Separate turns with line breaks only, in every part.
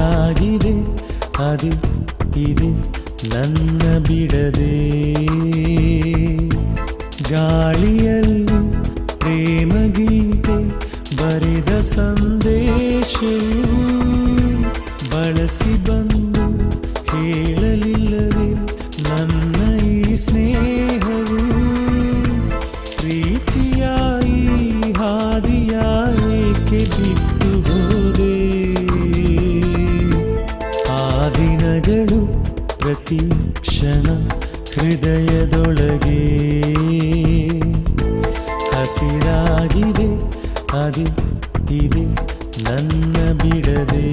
ಹಸಿರಾಗಿದೆ ಅದು ಇದೆ ನನ್ನ ಬಿಡದೆ ಗಾಳಿಯಲ್ಲಿ ಪ್ರೇಮ ಗೀತೆ ಬರೆದ ಸಂದೇಶವು ಬಳಸಿ ಬಂದು ಹೇಳಲಿಲ್ಲವೇ ನನ್ನ ಈ ಸ್ನೇಹವು ಪ್ರೀತಿಯಾಯಿ ಹಾದಿಯಾಕೆ ಬಿಟ್ಟು ಹೋದೆ ಆ ದಿನಗಳು ಪ್ರತಿ ಕ್ಷಣ ಹೃದಯದೊಳಗೆ ಹಸಿರಾಗಿದೆ ಅದು ಇದೆ ನನ್ನ ಬಿಡದೆ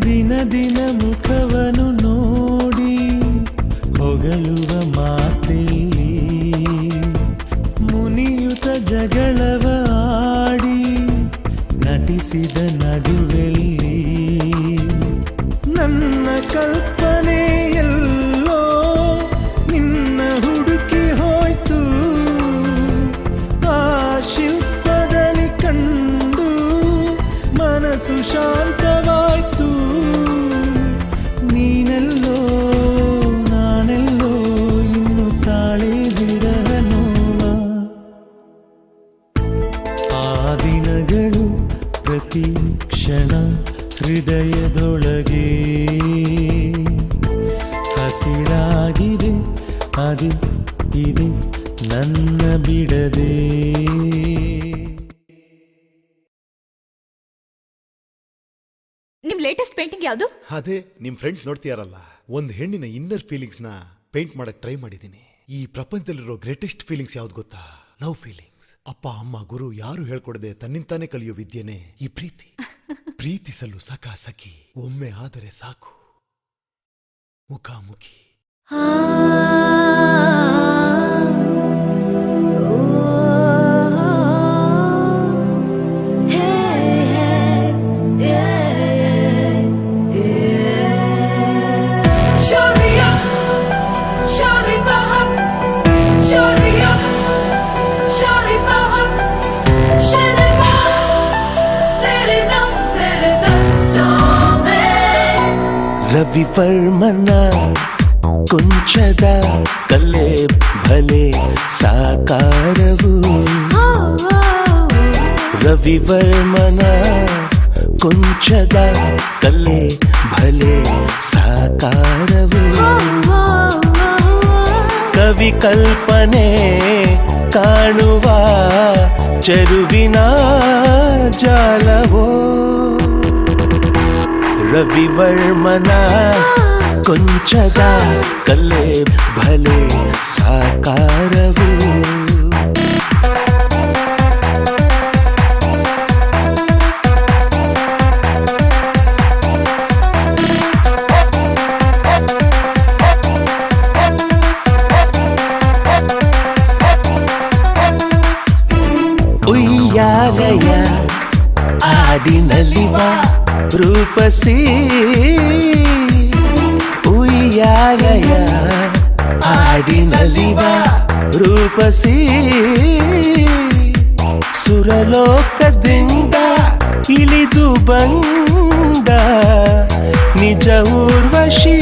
ದಿನ ದಿನ ಮುಖವನ್ನು ನೋಡಿ ಹೊಗಳುವ ಮಾತೆಲ್ಲಿ ಮುನಿಯುತ ಜಗಳವ ಆಡಿ ನಟಿಸಿದ ನಗುವೆಲ್ಲಿ ನನ್ನ ಕಲ್ಪನೆಯಲ್ಲೋ ನಿನ್ನ ಹುಡುಕಿ ಹೋಯ್ತು ಆ ಶಿಲ್ಪದಲ್ಲಿ ಕಂಡು ಮನಸ್ಸು ಶಾಂತವಾಯ್ತು ನೀನೆಲ್ಲೋ ನಾನೆಲ್ಲೋ ಇನ್ನು ತಾಳೆ ಬಿಡದ ನೋವ ಆ ದಿನಗಳು ಪ್ರತಿ ಕ್ಷಣ ಹೃದಯದೊಳಗೆ ಹಸಿರಾಗಿದೆ ಅದು ಇದೆ ನನ್ನ ಬಿಡದೆ
ನಿಮ್ ಲೇಟೆಸ್ಟ್ ಪೇಂಟಿಂಗ್ ಯಾವುದು?
ಅದೇ ನಿಮ್ ಫ್ರೆಂಡ್ಸ್ ನೋಡ್ತೀಯಾರಲ್ಲ, ಒಂದು ಹೆಣ್ಣಿನ ಇನ್ನರ್ ಫೀಲಿಂಗ್ಸ್ ನ ಪೇಂಟ್ ಮಾಡಕ್ ಟ್ರೈ ಮಾಡಿದ್ದೀನಿ. ಈ ಪ್ರಪಂಚದಲ್ಲಿರೋ ಗ್ರೇಟೆಸ್ಟ್ ಫೀಲಿಂಗ್ಸ್ ಯಾವ್ದು ಗೊತ್ತಾ? Love feelings. ಅಪ್ಪ ಅಮ್ಮ ಗುರು ಯಾರು ಹೇಳ್ಕೊಡದೆ ತನ್ನಿಂತಾನೆ ಕಲಿಯೋ ವಿದ್ಯೆನೆ ಈ ಪ್ರೀತಿ. ಪ್ರೀತಿಸಲು ಸಖ ಸಖಿ ಒಮ್ಮೆ ಆದರೆ ಸಾಕು ಮುಖಾಮುಖಿ.
ರವಿವರ್ಮನ ಕೊಂಚದ ಕಲೆ ಭಲೆ ಸಾಕಾರವು ರವಿವರ್ಮನ ಕೊಂಚದ ಕಲೆ ಭಲೆ ಸಾಕಾರವು ಕವಿ ಕಲ್ಪನೆ ಕಾಣುವ ಚೆರುವಿನ ಜಾಲವೋ ರವಿವರ್ಮನ ಕೊಂಚದ ಕಲೆ ಭಲೆ ಸಾಕಾರವು ಉಯ್ಯಾಲೆಯ ಆಡಿನಲಿವ ರೂಪಸಿ ಉಯ್ಯಾಲೆಯ ಆಡಿನಲಿವ ರೂಪಸಿ ಸುರಲೋಕದಿಂದ ಇಳಿದು ಬಂದ ನಿಜ ಊರ್ವಶಿ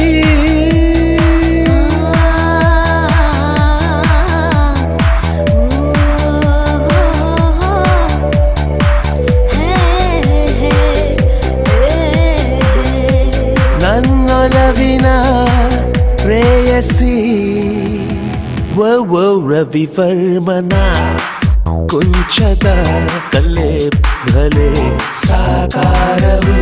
ನನ್ನೊಲವಿನ ಪ್ರೇಯಸಿ ರವಿವರ್ಮನ ಕೊಂಚದ ಕಲೆ ಭಲೆ ಸಾಕಾರವು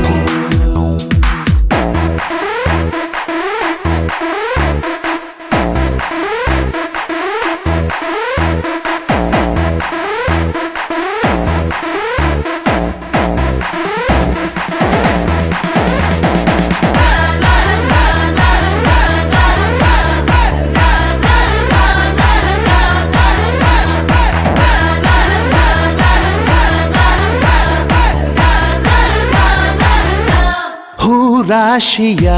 ಹೂರಾಶಿಯ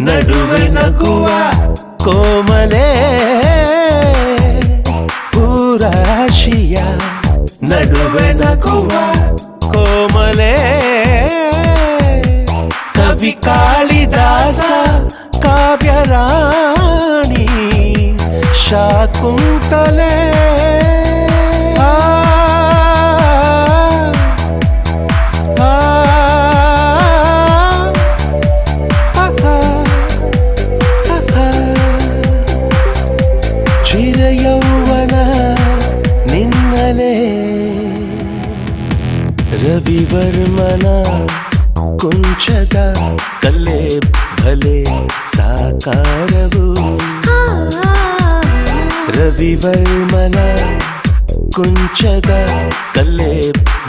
ನಡುವೆ ನಗುವ ಕೋಮಲೆ ಹೂರಾಶಿಯ ನಡುವೆ ನಗುವ ಕೋಮಲೆ ಕವಿ ಕಾಳಿದಾಸ ಕಾವ್ಯರಾಣಿ ಶಾಕುಂತಲೆ ಚಿರಯೌವನ ನಿನ್ನಲೆ ರವಿವರ್ಮನ ಕುಂಚದ ಕಲೆ ಭಲೆ ಸಾಕಾರವು ರವಿವರ್ಮನ ಕುಂಚದ ಕಲೆ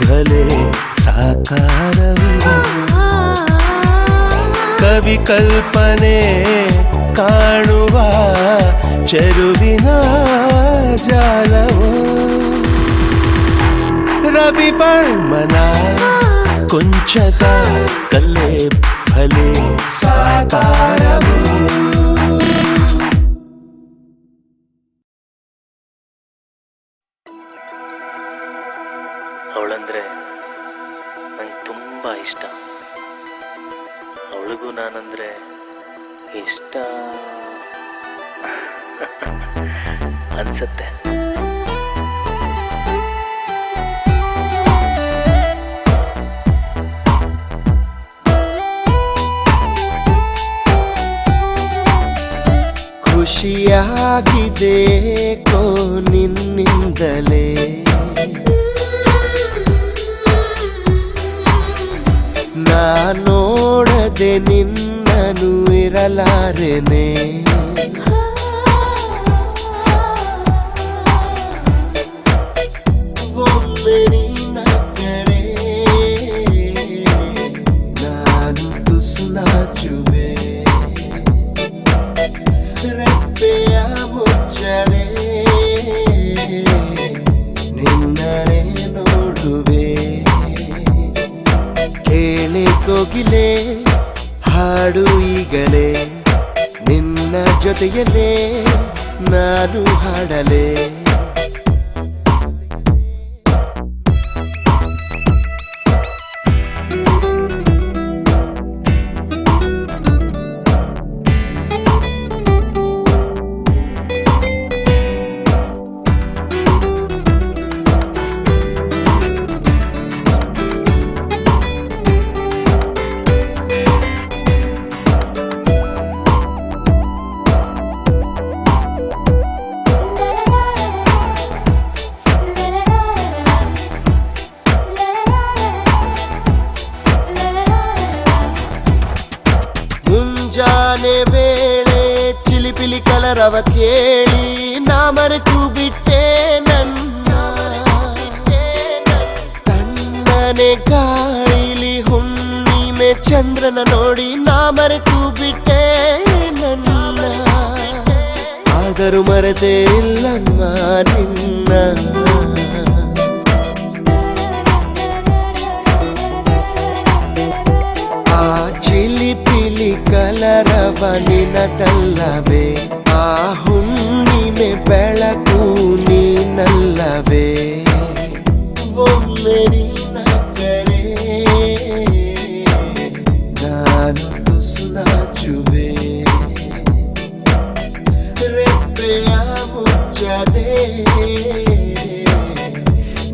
ಭಲೆ ಸಾಕಾರವು ಕವಿ ಕಲ್ಪನೆ ಕಾಣುವ ಚೆರುವಿನ ಜಾಲವು ರವಿವರ್ಮನ ಕುಂಚದ ಕಲೆ ಭಲೆ ಸಾಕಾರವು
ಅವಳಂದ್ರೆ ನಂಗೆ ತುಂಬಾ ಇಷ್ಟ. ಅವಳಿಗೂ ನಾನಂದ್ರೆ ಇಷ್ಟ ಅನ್ಸತ್ತೆ.
ಖುಷಿಯಾಗಿದೆ ಕೋ ನಿನ್ನಿಂದಲೇ ನೋಡದೆ ನಿನ್ನನು ಇರಲಾರೆನೆ ಒಮ್ಮೆ ನಿನ್ನಕ್ಕರೆ ನಾನು ತುಸು ನಾಚುವೆ ರೆಪ್ಪೆಯ ಮುಚ್ಚದೆ ನಿನ್ನನೆ ನೋಡುವೆ ಕೋಗಿಲೆ ಹಾಡು ಈಗಲೇ ನಿನ್ನ ಜೊತೆಯಲ್ಲೇ ನಾನು ಹಾಡಲೇ ವೇಳೆ ಚಿಲಿಪಿಲಿ ಕಲರವ ಕೇಳಿ ನಾ ಮರೆತು ಬಿಟ್ಟೆ ನನ್ನ ತಣ್ಣನೆ ಗಾಳಿಲಿ ಹುಣ್ಣಿಮೆ ಚಂದ್ರನ ನೋಡಿ ನಾ ಮರೆತು ಬಿಟ್ಟೆ ನನ್ನ ಆದರೂ ಮರೆತೇ ಇಲ್ಲಮ್ಮ ನಿನ್ನ ಕಲರವ ನಿನದಲ್ಲವೇ ಆ ಹುಣ್ಣಿಮೆ ಬೆಳಕು ನೀನಲ್ಲವೇ ಒಮ್ಮೆ ನಿನ್ನಕ್ಕರೆ ನಾನು ತುಸು ನಾಚುವೆ ರೆಪ್ಪೆಯ ಮುಚ್ಚದೆ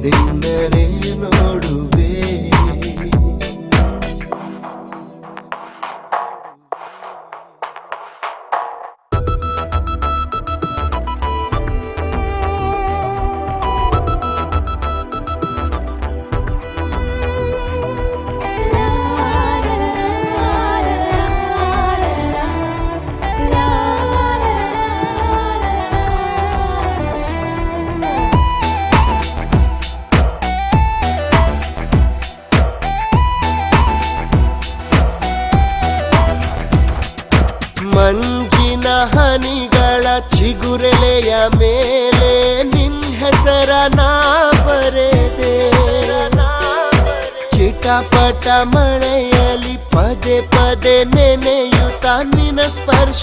ನಿನ್ನನೆ ನೋಡುವೆ ಮಂಜಿನ ಹನಿಗಳ ಚಿಗುರೆಲೆಯ ಮೇಲೆ ನಿನ್ ಹೆಸರ ನಾ ಬರೆದೆ ಚಿಟಪಟ ಮಳೆಯಲಿ ಪದೇ ಪದೇ ನೆನೆಯುತ್ತ ನಿನ್ನ ಸ್ಪರ್ಶವಾಸವಿದೆ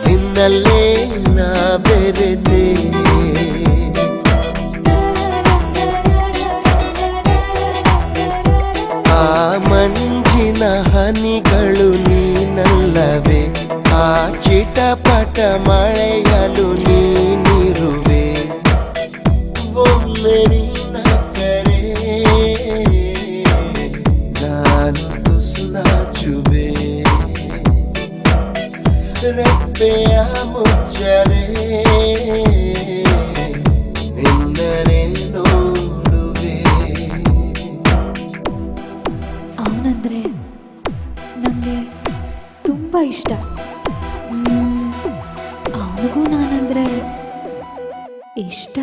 ನಿನ್ನಲ್ಲೇ ನಾ ಬೆರೆತೆ ಆ ಮಂಜಿನ ಹನಿಗಳು ನೀನಲ್ಲವೇ ಆ ಚಿಟಪಟ ಮಳೆಯಲು ನೀನಿರುವೆ ಒಮ್ಮೆ ನಿನ್ನ ಕರೆ ನಾನು ತುಸು ನಾಚುವೆ ರೆಪ್ಪೆಯ ಮುಚ್ಚದೆ ನಿನ್ನನೆ ನೋಡುವೆ.
ಅವನಂದ್ರೆ ನನಗೆ ತುಂಬ ಇಷ್ಟ. ಅವನಿಗೂ ನಾನಂದ್ರೆ ಇಷ್ಟ.